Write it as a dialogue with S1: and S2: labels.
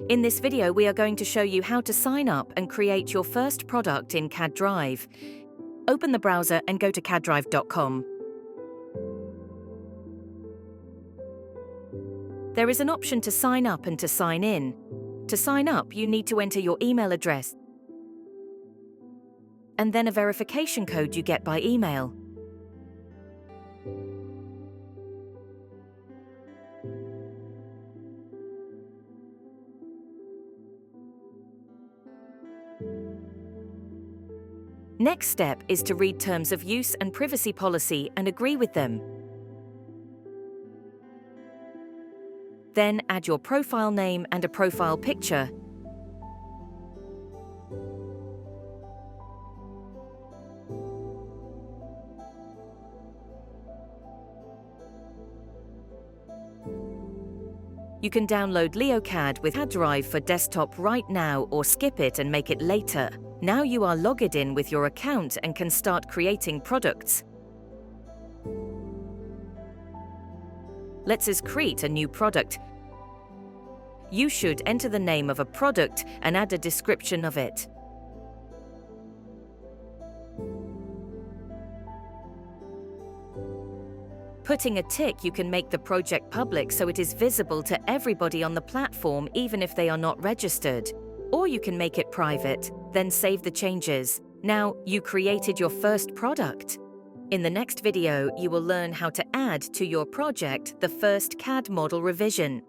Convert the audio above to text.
S1: In this video, we are going to show you how to sign up and create your first product in CADdrive. Open the browser and go to CADdrive.com. There is an option to sign up and to sign in. To sign up, you need to enter your email address and then a verification code you get by email. Next step is to read terms of use and privacy policy and agree with them. Then add your profile name and a profile picture. You can download LeoCAD with CADdrive for desktop right now or skip it and make it later. Now you are logged in with your account and can start creating products. Let's us create a new product. You should enter the name of a product and add a description of it. Putting a tick, you can make the project public so it is visible to everybody on the platform even if they are not registered. Or you can make it private, then save the changes. Now, you created your first product. In the next video, you will learn how to add to your project the first CAD model revision.